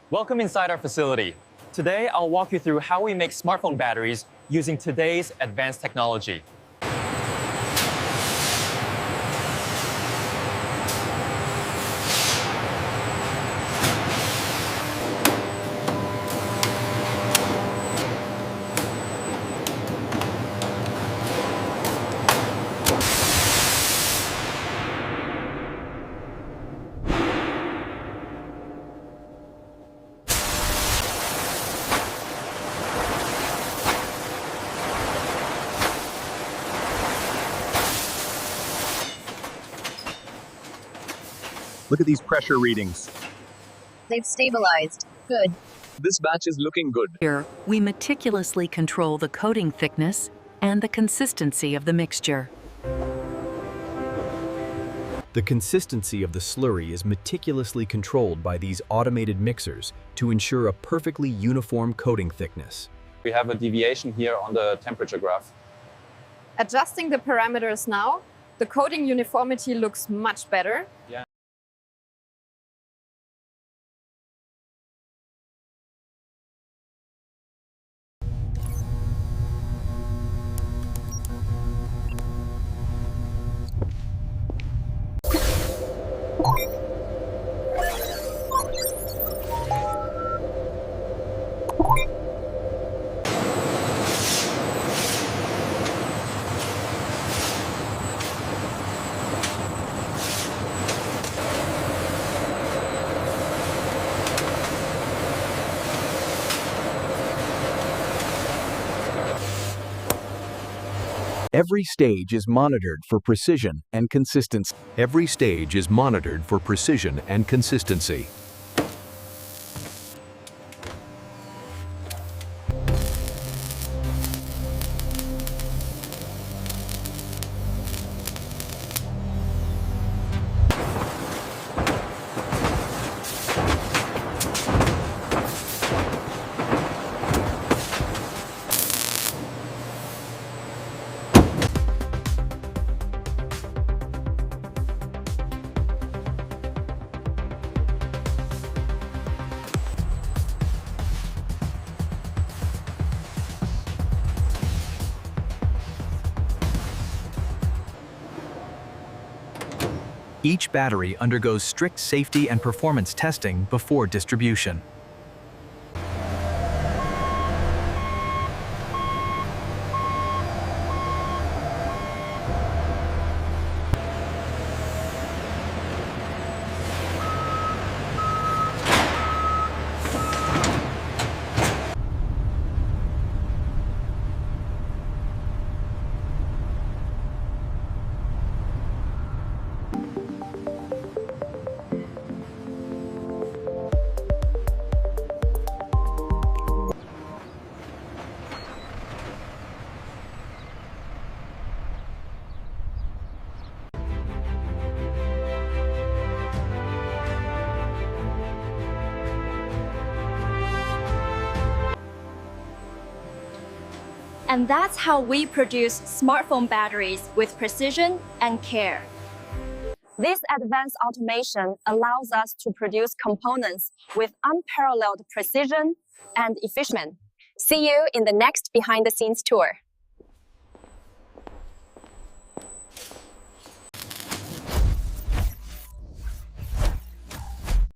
Welcome inside our facility. Today, I'll walk you through how we make smartphone batteries using today's advanced technology. Look at these pressure readings. They've stabilized. Good. This batch is looking good. Here, we meticulously control the coating thickness and the consistency of the mixture. The consistency of the slurry is meticulously controlled by these automated mixers to ensure a perfectly uniform coating thickness. We have a deviation here on the temperature graph. Adjusting the parameters now, the coating uniformity looks much better. Yeah. Every stage is monitored for precision and consistency. Every stage is monitored for precision and consistency. Each battery undergoes strict safety and performance testing before distribution. And that's how we produce smartphone batteries with precision and care. This advanced automation allows us to produce components with unparalleled precision and efficiency. See you in the next behind-the-scenes tour.